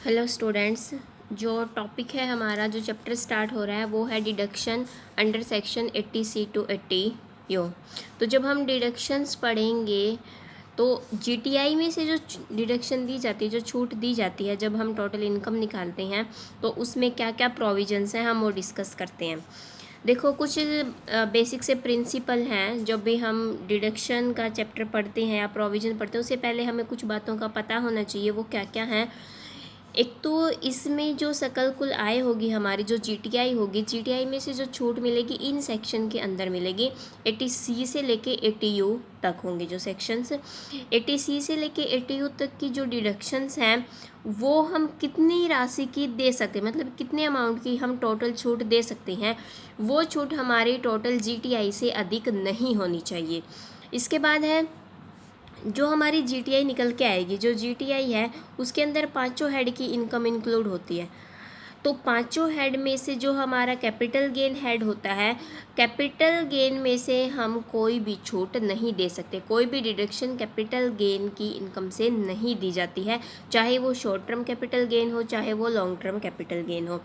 Hello students, जो topic है हमारा, जो चैप्टर स्टार्ट हो रहा है वो है deduction under section 80C to 80U। तो जब हम डिडक्शंस पढ़ेंगे तो जीटीआई में से जो डिडक्शन दी जाती है, जो छूट दी जाती है जब हम टोटल इनकम निकालते हैं, तो उसमें क्या क्या प्रोविजंस हैं हम वो डिस्कस करते हैं। देखो, कुछ बेसिक से प्रिंसिपल हैं। जब भी हम डिडक्शन का चैप्टर पढ़ते हैं या प्रोविज़न पढ़ते हैं, उससे पहले हमें कुछ बातों का पता होना चाहिए। वो क्या क्या हैं? एक तो इसमें जो सकल कुल आय होगी हमारी, जो जीटीआई होगी, जीटीआई में से जो छूट मिलेगी इन सेक्शन के अंदर मिलेगी। 80C से लेके 80U तक होंगे जो सेक्शंस। 80C से लेके 80U तक की जो डिडक्शंस हैं वो हम कितनी राशि की दे सकते हैं, मतलब कितने अमाउंट की हम टोटल छूट दे सकते हैं। वो छूट हमारी टोटल जीटीआई से अधिक नहीं होनी चाहिए। इसके बाद है जो हमारी जीटीआई निकल के आएगी। जो जीटीआई है उसके अंदर पांचों हेड की इनकम इंक्लूड होती है। तो पांचों हेड में से जो हमारा कैपिटल गेन हेड होता है, कैपिटल गेन में से हम कोई भी छूट नहीं दे सकते। कोई भी डिडक्शन कैपिटल गेन की इनकम से नहीं दी जाती है, चाहे वो शॉर्ट टर्म कैपिटल गेन हो, चाहे वो लॉन्ग टर्म कैपिटल गेन हो।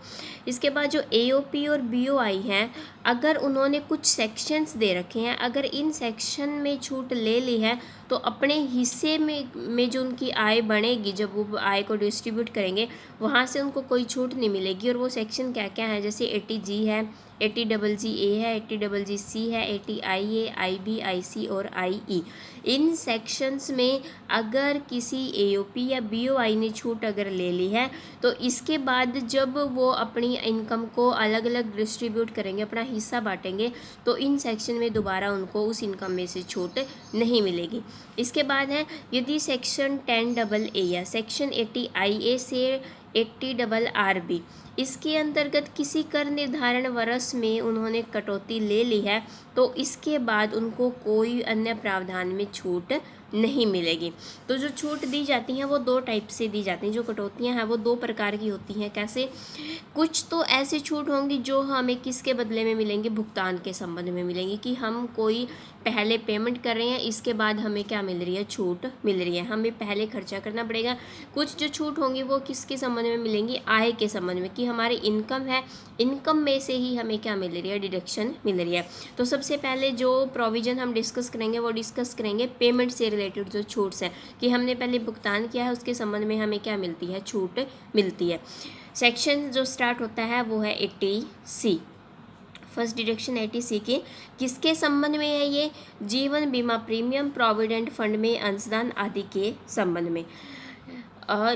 इसके बाद जो एओपी और बीओआई हैं, अगर उन्होंने कुछ सेक्शंस दे रखे हैं, अगर इन सेक्शन में छूट ले ली है तो अपने हिस्से में जो उनकी आय बढ़ेगी, जब वो आय को डिस्ट्रीब्यूट करेंगे, वहाँ से उनको कोई छूट नहीं मिलेगी। और वो सेक्शन क्या क्या है, जैसे 80G है, 80GG है, 80GC है, 80IA, IB, IC और IE। इन सेक्शंस में अगर किसी एओपी या बीओआई ने छूट अगर ले ली है तो इसके बाद जब वो अपनी इनकम को अलग अलग डिस्ट्रीब्यूट करेंगे, अपना हिस्सा बांटेंगे, तो इन सेक्शन में दोबारा उनको उस इनकम में से छूट नहीं मिलेगी। इसके बाद है, यदि सेक्शन 10AA या सेक्शन 80IA से 80RRB इसके अंतर्गत किसी कर निर्धारण वर्ष में उन्होंने कटौती ले ली है, तो इसके बाद उनको कोई अन्य प्रावधान में छूट नहीं मिलेगी। तो जो छूट दी जाती हैं वो दो टाइप से दी जाती हैं। जो कटौतियां हैं वो दो प्रकार की होती हैं। कैसे? कुछ तो ऐसी छूट होंगी जो हमें किसके बदले में मिलेंगी, भुगतान के संबंध में मिलेंगी, कि हम कोई पहले पेमेंट कर रहे हैं, इसके बाद हमें क्या मिल रही है, छूट मिल रही है, हमें पहले खर्चा करना पड़ेगा। कुछ जो छूट होंगी वो किसके संबंध में मिलेंगी, आय के संबंध में, कि हमारी इनकम है, इनकम में से ही हमें क्या मिल रही है, डिडक्शन मिल रही है। तो सबसे पहले जो प्रोविज़न हम डिस्कस करेंगे वो डिस्कस करेंगे पेमेंट से रिलेटेड जो छूट्स हैं, कि हमने पहले भुगतान किया है उसके संबंध में हमें क्या मिलती है, छूट मिलती है। सेक्शन जो स्टार्ट होता है वो है 80C। फर्स्ट डिडक्शन 80C की किसके संबंध में है? ये जीवन बीमा प्रीमियम, प्रोविडेंट फंड में अंशदान आदि के संबंध में।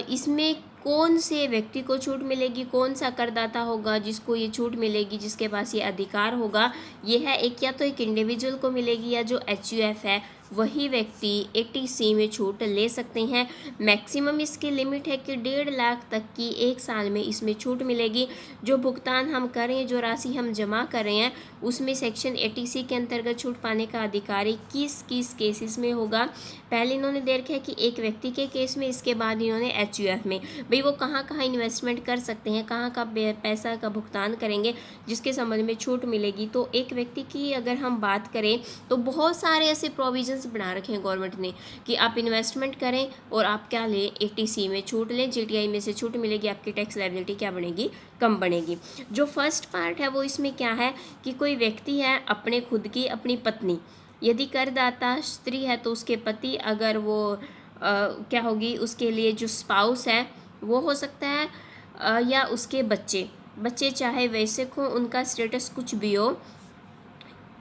इसमें कौन से व्यक्ति को छूट मिलेगी, कौन सा करदाता होगा जिसको ये छूट मिलेगी, जिसके पास ये अधिकार होगा? ये है एक, या तो एक इंडिविजुअल को मिलेगी या जो HUF है वही व्यक्ति 80C में छूट ले सकते हैं। मैक्सिमम इसकी लिमिट है कि 1.5 लाख तक की एक साल में इसमें छूट मिलेगी। जो भुगतान हम करें, जो राशि हम जमा कर रहे हैं, उसमें सेक्शन 80C के अंतर्गत छूट पाने का अधिकारी किस किस केसेस में होगा? पहले इन्होंने दे रखा है कि एक व्यक्ति के केस में, इसके बाद इन्होंने HUF में, भाई वो कहाँ कहाँ इन्वेस्टमेंट कर सकते हैं, कहाँ का पैसा का भुगतान करेंगे जिसके संबंध में छूट मिलेगी। तो एक व्यक्ति की अगर हम बात करें तो बहुत सारे ऐसे प्रोविजन बना रखे हैं गवर्नमेंट ने कि आप इन्वेस्टमेंट करें और आप क्या लें, 80C में छूट लें, जीटीआई में से छूट मिलेगी, आपकी टैक्स लायबिलिटी क्या बनेगी, कम बनेगी। जो फर्स्ट पार्ट है वो इसमें क्या है कि कोई व्यक्ति है, अपने खुद की अपनी पत्नी, यदि करदाता स्त्री है तो उसके पति, अगर वो क्या होगी, उसके लिए जो स्पाउस है वो हो सकता है, या उसके बच्चे चाहे वैश्यक हो, उनका स्टेटस कुछ भी हो,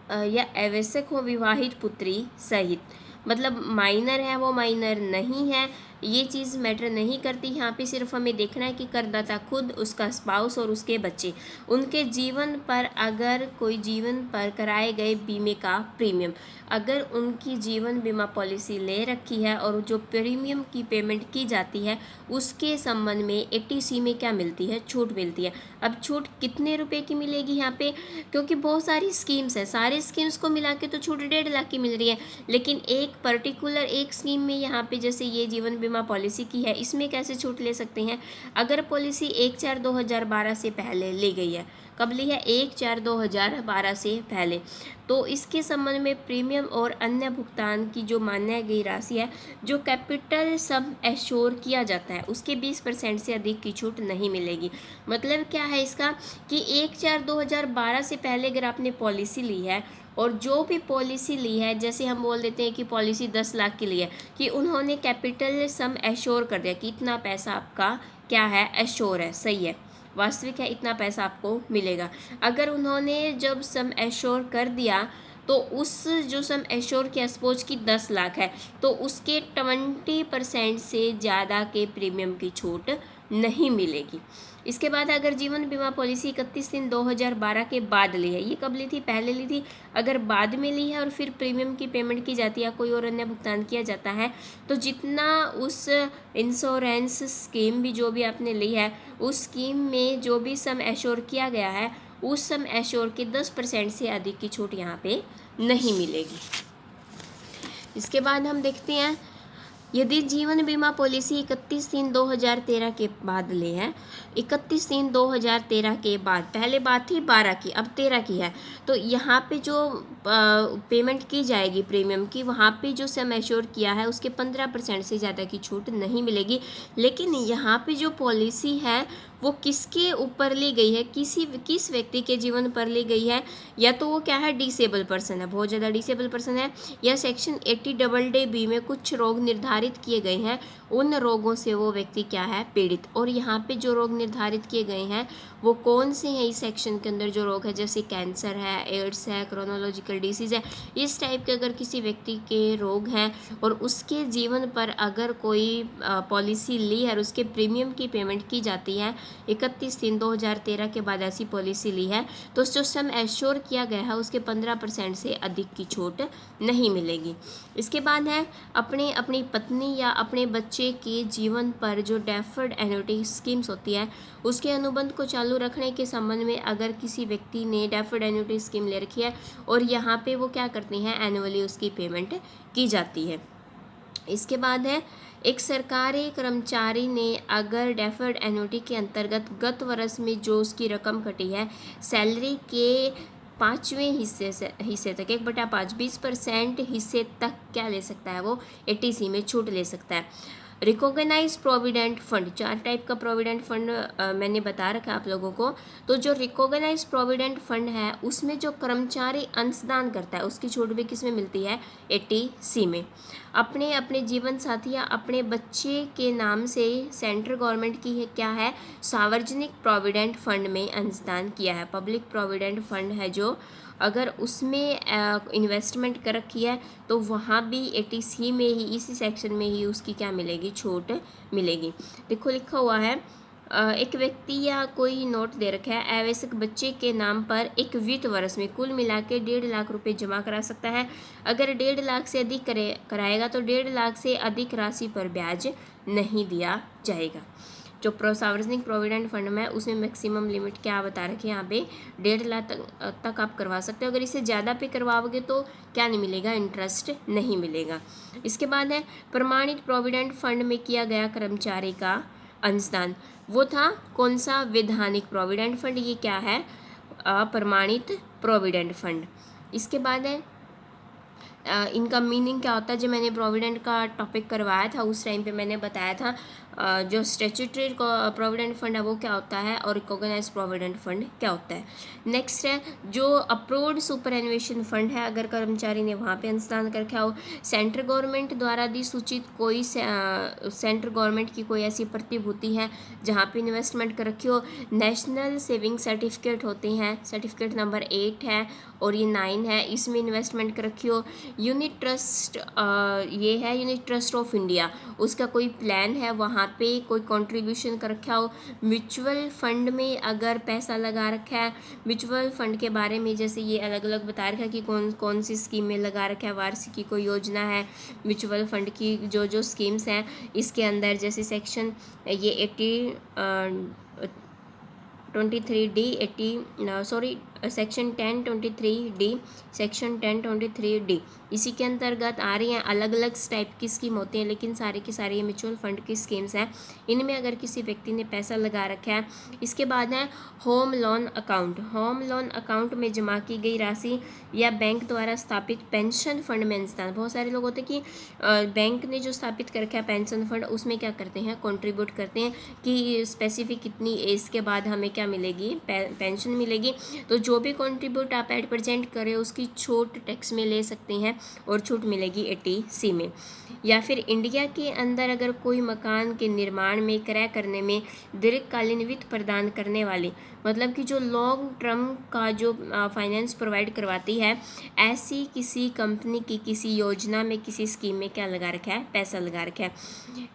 या आवश्यक हो, विवाहित पुत्री सहित। मतलब माइनर है वो माइनर नहीं है, ये चीज़ मैटर नहीं करती। यहाँ पे सिर्फ हमें देखना है कि करदाता खुद, उसका स्पाउस और उसके बच्चे, उनके जीवन पर अगर कोई जीवन पर कराए गए बीमे का प्रीमियम, अगर उनकी जीवन बीमा पॉलिसी ले रखी है और जो प्रीमियम की पेमेंट की जाती है उसके संबंध में 80C में क्या मिलती है, छूट मिलती है। अब छूट कितने रुपए की मिलेगी यहाँ पे, क्योंकि बहुत सारी स्कीम्स हैं, सारे स्कीम्स को मिला के तो छूट 1.5 लाख की मिल रही है, लेकिन एक पर्टिकुलर एक स्कीम में यहाँ पे जैसे ये जीवन बीमा पॉलिसी की है, इसमें कैसे छूट ले सकते हैं? अगर पॉलिसी 1/4/2012 से पहले ली गई है कब ली है? 1/4/2012 से पहले। तो इसके संबंध में प्रीमियम और अन्य भुगतान की जो मान्य गई राशि है, जो कैपिटल सम एश्योर किया जाता है, उसके 20% से अधिक की छूट नहीं मिलेगी। मतलब क्या है इसका कि 1/4/2012 से पहले अगर आपने पॉलिसी ली है, और जो भी पॉलिसी ली है, जैसे हम बोल देते हैं कि पॉलिसी 10 लाख की ली है, कि उन्होंने कैपिटल सम एश्योर कर दिया कि इतना पैसा आपका क्या है, एश्योर है, सही है, वास्तविक है, इतना पैसा आपको मिलेगा। अगर उन्होंने जब सम एश्योर कर दिया तो उस जो सम एश्योर किया, सपोज कि 10 लाख है, तो उसके 20% से ज़्यादा के प्रीमियम की छूट नहीं मिलेगी। इसके बाद अगर जीवन बीमा पॉलिसी 31/3/2012 के बाद ली है, ये कब ली थी? पहले ली थी। अगर बाद में ली है और फिर प्रीमियम की पेमेंट की जाती है या कोई और अन्य भुगतान किया जाता है, तो जितना उस इंश्योरेंस स्कीम भी जो भी आपने ली है, उस स्कीम में जो भी सम एश्योर किया गया है, उस सम एश्योर के 10% से अधिक की छूट यहाँ पे नहीं मिलेगी। इसके बाद हम देखते हैं, यदि जीवन बीमा पॉलिसी 31/3/2013 के बाद ले है, 31/3/2013 के बाद, पहले बात थी 12 की, अब 13 की है, तो यहाँ पे जो पेमेंट की जाएगी प्रीमियम की, वहाँ पे जो सम एश्योर किया है उसके 15% से ज़्यादा की छूट नहीं मिलेगी। लेकिन यहाँ पे जो पॉलिसी है वो किसके ऊपर ली गई है, किस व्यक्ति के जीवन पर ली गई है, या तो वो क्या है, डिसेबल पर्सन है, बहुत ज़्यादा डिसेबल पर्सन है, या सेक्शन 80AA में कुछ रोग निर्धारित किए गए हैं, उन रोगों से वो व्यक्ति क्या है, पीड़ित। और यहाँ पे जो रोग निर्धारित किए गए हैं वो कौन से हैं इस सेक्शन के अंदर जो रोग है, जैसे कैंसर है, एड्स है, क्रोनोलॉजिकल डिसीज़ है, इस टाइप के अगर किसी व्यक्ति के रोग हैं और उसके जीवन पर अगर कोई पॉलिसी ली है और उसके प्रीमियम की पेमेंट की जाती है 31/3/2013 के बाद ऐसी पॉलिसी ली है, तो जो सम एश्योर किया गया है उसके 15% से अधिक की छूट नहीं मिलेगी। इसके बाद है, अपनी पत्नी या अपने बच्चे के जीवन पर जो डेफर्ड एन्युटी स्कीम्स होती है, उसके अनुबंध को चालू रखने के संबंध में अगर किसी व्यक्ति ने डेफर्ड एन्युटी स्कीम ले रखी है और यहाँ पे वो क्या करती हैं, एनुअली उसकी पेमेंट की जाती है। इसके बाद है, एक सरकारी कर्मचारी ने अगर डेफर्ड एन्युटी के अंतर्गत गत वर्ष में जो उसकी रकम कटी है, सैलरी के 5वें हिस्से तक, 1/5 20% हिस्से तक क्या ले सकता है, वो ATC में छूट ले सकता है। रिकॉग्नाइज प्रोविडेंट फंड, 4 टाइप का प्रोविडेंट फंड मैंने बता रखा है आप लोगों को। तो जो रिकॉग्नाइज प्रोविडेंट फंड है उसमें जो कर्मचारी अंशदान करता है उसकी छूट भी किस में मिलती है, ATC में। अपने जीवन साथी या अपने बच्चे के नाम से सेंट्रल गवर्नमेंट की है क्या है, सार्वजनिक प्रोविडेंट फंड में अंशदान किया है। पब्लिक प्रोविडेंट फंड है जो, अगर उसमें इन्वेस्टमेंट कर रखी है तो वहाँ भी ATC में ही, इसी सेक्शन में ही उसकी क्या मिलेगी, छूट मिलेगी। देखो लिखा हुआ है, एक व्यक्ति या कोई नोट दे रखा है, आवश्यक बच्चे के नाम पर एक वित्त वर्ष में कुल मिला के 1.5 लाख रुपये जमा करा सकता है। अगर 1.5 लाख से अधिक कराएगा तो 1.5 लाख से अधिक राशि पर ब्याज नहीं दिया जाएगा। जो सार्वजनिक प्रोविडेंट फंड में उसमें मैक्सिमम लिमिट क्या बता रखी है यहाँ पे, 1.5 लाख तक आप करवा सकते हो। अगर इससे ज़्यादा पे करवाओगे तो क्या नहीं मिलेगा, इंटरेस्ट नहीं मिलेगा। इसके बाद है, प्रमाणित प्रोविडेंट फंड में किया गया कर्मचारी का अंशदान, वो था कौन सा, वैधानिक प्रोविडेंट फंड, ये क्या है, अप्रमाणित प्रोविडेंट फंड। इसके बाद है, इनका मीनिंग क्या होता है, जो मैंने प्रोविडेंट का टॉपिक करवाया था उस टाइम पे मैंने बताया था, जो स्टैट्यूटरी प्रोविडेंट फंड है वो क्या होता है और रिकॉग्नाइज्ड प्रोविडेंट फंड क्या होता है। नेक्स्ट है, जो अप्रूव्ड सुपरएनुएशन फंड है, अगर कर्मचारी ने वहाँ पे अंशदान कर रखा हो, सेंट्रल गवर्नमेंट द्वारा अधिसूचित कोई सेंट्रल गवर्नमेंट की कोई ऐसी प्रतिभूति है जहाँ पे इन्वेस्टमेंट कर रखी हो, नेशनल सेविंग सर्टिफिकेट होते हैं, सर्टिफिकेट नंबर 8 है और ये 9 है, इसमें इन्वेस्टमेंट कर रखी हो, यूनिट ट्रस्ट, ये है यूनिट ट्रस्ट ऑफ इंडिया, उसका कोई प्लान है, वहाँ पे कोई कंट्रीब्यूशन कर रखा हो, म्यूचुअल फंड में अगर पैसा लगा रखा है, म्यूचुअल फंड के बारे में जैसे ये अलग अलग बता रखा है कि कौन कौन सी स्कीम में लगा रखा है, वार्षिकी कोई योजना है म्यूचुअल फंड की, जो स्कीम्स हैं इसके अंदर, जैसे सेक्शन ये 23D section 1023D, section 1023D इसी के अंतर्गत आ रही हैं। अलग अलग टाइप की स्कीम होती हैं, लेकिन सारे की सारी ये म्यूचुअल फंड की स्कीम्स हैं। इनमें अगर किसी व्यक्ति ने पैसा लगा रखा है। इसके बाद है home loan account. Home loan account में जमा की गई राशि या बैंक द्वारा स्थापित पेंशन फंड में स्थान। बहुत सारे लोग होते हैं कि बैंक ने जो स्थापित कर रखा है पेंशन फंड, उसमें क्या करते हैं, कंट्रीब्यूट करते हैं कि स्पेसिफिक कितनी एज के बाद हमें क्या मिलेगी, पेंशन मिलेगी। तो जो भी कंट्रीब्यूट आप एट प्रेजेंट करें उसकी छूट टैक्स में ले सकते हैं और छूट मिलेगी 80C में। या फिर इंडिया के अंदर अगर कोई मकान के निर्माण में, क्रय करने में दीर्घकालीन वित्त प्रदान करने वाली, मतलब कि जो लॉन्ग टर्म का जो फाइनेंस प्रोवाइड करवाती है, ऐसी किसी कंपनी की किसी योजना में, किसी स्कीम में क्या लगा रखा है, पैसा लगा रखा है।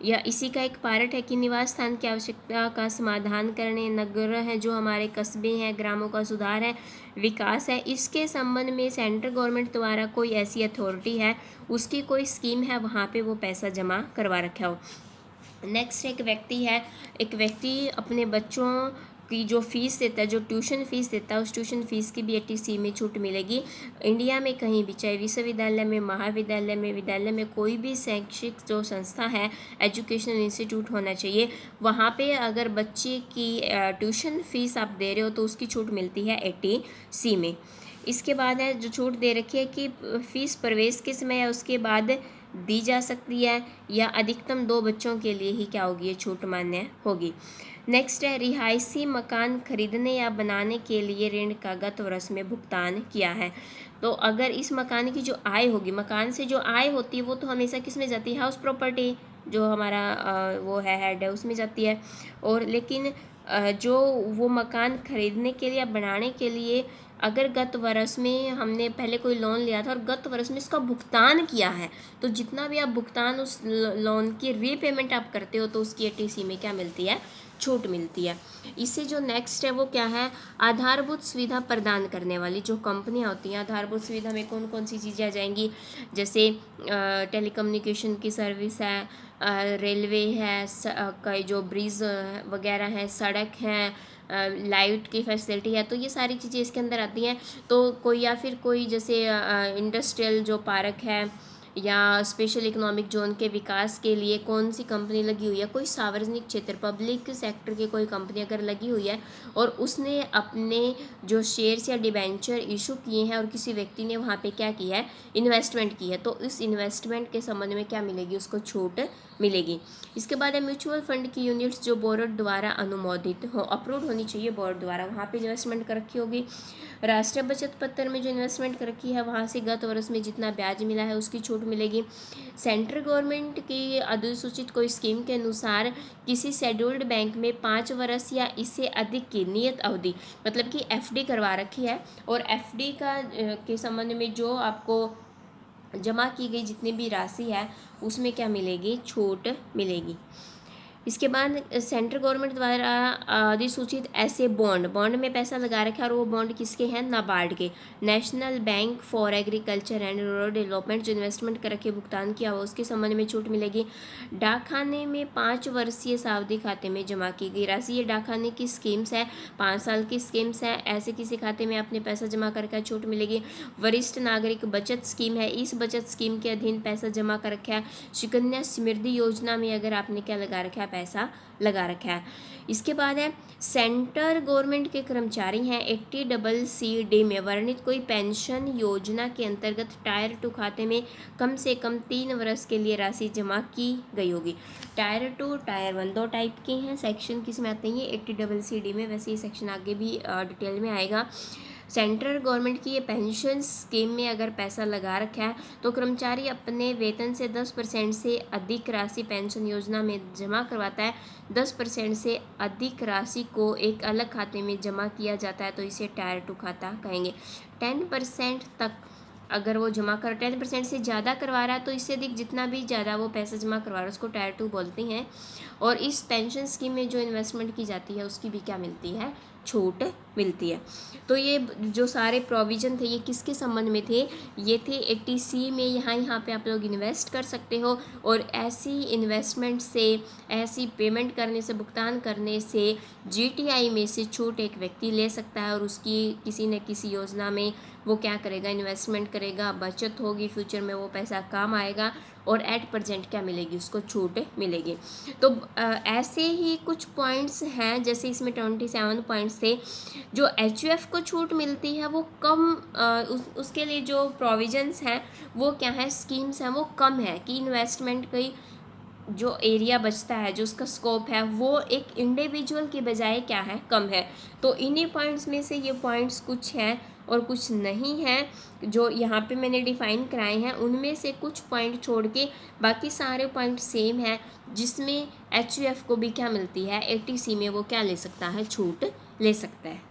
या इसी का एक पार्ट है कि निवास स्थान की आवश्यकता का समाधान करने, नगर हैं जो हमारे कस्बे हैं, ग्रामों का सुधार है, विकास है, इसके संबंध में सेंट्रल गवर्नमेंट द्वारा कोई ऐसी अथॉरिटी है, उसकी कोई स्कीम है, वहाँ पे वो पैसा जमा करवा रखा हो। नेक्स्ट एक व्यक्ति अपने बच्चों की जो फीस देता है, जो ट्यूशन फीस देता है, उस ट्यूशन फीस की भी 80C में छूट मिलेगी। इंडिया में कहीं भी, चाहे विश्वविद्यालय में, महाविद्यालय में, विद्यालय में, कोई भी शैक्षिक जो संस्था है, एजुकेशनल इंस्टीट्यूट होना चाहिए, वहाँ पे अगर बच्चे की ट्यूशन फीस आप दे रहे हो तो उसकी छूट मिलती है 80C में। इसके बाद है जो छूट दे रखी है कि फीस प्रवेश के समय या उसके बाद दी जा सकती है, या अधिकतम 2 बच्चों के लिए ही क्या होगी, ये छूट मान्य होगी। नेक्स्ट है रिहायशी मकान खरीदने या बनाने के लिए ऋण का गत वर्ष में भुगतान किया है। तो अगर इस मकान की जो आय होगी, मकान से जो आय होती है वो तो हमेशा किस में जाती है, हाउस प्रॉपर्टी जो हमारा वो है हेड है उसमें जाती है। और लेकिन जो वो मकान खरीदने के लिए या बनाने के लिए अगर गत वर्ष में हमने पहले कोई लोन लिया था और गत वर्ष में इसका भुगतान किया है, तो जितना भी आप भुगतान उस लोन की रीपेमेंट आप करते हो तो उसकी 80C में क्या मिलती है, छूट मिलती है। इससे जो नेक्स्ट है वो क्या है, आधारभूत सुविधा प्रदान करने वाली जो कंपनियां होती हैं। आधारभूत सुविधा में कौन कौन सी चीज़ें आ जाएंगी, जैसे टेलीकम्युनिकेशन की सर्विस है, रेलवे है, कई जो ब्रिज वगैरह हैं, सड़क हैं, लाइट की फैसिलिटी है, तो ये सारी चीज़ें इसके अंदर आती हैं। तो कोई या फिर कोई जैसे इंडस्ट्रियल जो पार्क है या स्पेशल इकोनॉमिक जोन के विकास के लिए कौन सी कंपनी लगी हुई है, कोई सार्वजनिक क्षेत्र पब्लिक सेक्टर की कोई कंपनी अगर लगी हुई है और उसने अपने जो शेयर्स या डिबेंचर इशू किए हैं और किसी व्यक्ति ने वहाँ पे क्या किया है, इन्वेस्टमेंट की है, तो इस इन्वेस्टमेंट के संबंध में क्या मिलेगी, उसको छूट मिलेगी। इसके बाद है म्यूचुअल फंड की यूनिट्स जो बोर्ड द्वारा अनुमोदित हो, अप्रूव होनी चाहिए बोर्ड द्वारा, वहाँ पे इन्वेस्टमेंट कर रखी होगी। राष्ट्रीय बचत पत्र में जो इन्वेस्टमेंट कर रखी है वहाँ से गत वर्ष में जितना ब्याज मिला है उसकी छूट मिलेगी। सेंट्रल गवर्नमेंट की अधिसूचित कोई स्कीम के अनुसार किसी शेड्यूल्ड बैंक में 5 वर्ष या इससे अधिक की नियत अवधि, मतलब कि FD करवा रखी है, और FD का के संबंध में जो आपको जमा की गई जितनी भी राशि है उसमें क्या मिलेगी, छूट मिलेगी। इसके बाद सेंट्रल गवर्नमेंट द्वारा अधिसूचित ऐसे बॉन्ड में पैसा लगा रखा है, और वो बॉन्ड किसके हैं, नाबार्ड के, national bank for agriculture and rural development, जो इन्वेस्टमेंट करके भुगतान किया हुआ उसके संबंध में छूट मिलेगी। डाकखाने में 5 वर्षीय सावधि खाते में जमा की गई राशि, ये डाकखाने की स्कीम्स है, 5 साल की स्कीम्स है, ऐसे किसी खाते में आपने पैसा जमा करके छूट मिलेगी। वरिष्ठ नागरिक बचत स्कीम है, इस बचत स्कीम के अधीन पैसा जमा कर रखा है। सुकन्या समृद्धि योजना में अगर आपने क्या लगा रखा है, पैसा लगा रखा है। इसके बाद है सेंट्रल गवर्नमेंट के कर्मचारी हैं 80CC में वर्णित कोई पेंशन योजना के अंतर्गत टायर 2 खाते में कम से कम 3 वर्ष के लिए राशि जमा की गई होगी। टायर 2 टायर 1 दो टाइप के हैं, सेक्शन किस में आते हैं, ये 80CC में, वैसे ये सेक्शन आगे भी डिटेल में आएगा। सेंट्रल गवर्नमेंट की ये पेंशन स्कीम में अगर पैसा लगा रखा है तो कर्मचारी अपने वेतन से 10% से अधिक राशि पेंशन योजना में जमा करवाता है। 10% से अधिक राशि को एक अलग खाते में जमा किया जाता है तो इसे टायर 2 खाता कहेंगे। 10% तक अगर वो जमा कर 10% से ज़्यादा करवा रहा है तो इससे अधिक जितना भी ज़्यादा वो पैसा जमा करवा रहा है उसको टायर 2 बोलते हैं। और इस पेंशन स्कीम में जो इन्वेस्टमेंट की जाती है उसकी भी क्या मिलती है, छूट मिलती है। तो ये जो सारे प्रोविज़न थे ये किसके संबंध में थे, ये थे 80C में। यहाँ पे आप लोग इन्वेस्ट कर सकते हो और ऐसी इन्वेस्टमेंट से, ऐसी पेमेंट करने से, भुगतान करने से GTI में से छूट एक व्यक्ति ले सकता है और उसकी किसी न किसी योजना में वो क्या करेगा, इन्वेस्टमेंट करेगा, बचत होगी, फ्यूचर में वो पैसा काम आएगा और एट प्रेजेंट क्या मिलेगी, उसको छूट मिलेगी। तो ऐसे ही कुछ पॉइंट्स हैं, जैसे इसमें 27 पॉइंट्स थे। जो HUF को छूट मिलती है वो कम, उसके लिए जो प्रोविजंस हैं वो क्या है, स्कीम्स हैं, वो कम है कि इन्वेस्टमेंट की जो एरिया बचता है, जो उसका स्कोप है, वो एक इंडिविजुअल के बजाय क्या है, कम है। तो इन्हीं पॉइंट्स में से ये पॉइंट्स कुछ हैं और कुछ नहीं हैं जो यहाँ पे मैंने डिफ़ाइन कराए हैं। उनमें से कुछ पॉइंट छोड़ के बाकी सारे पॉइंट सेम हैं, जिसमें HUF को भी क्या मिलती है, 80C में वो क्या ले सकता है, छूट ले सकता है।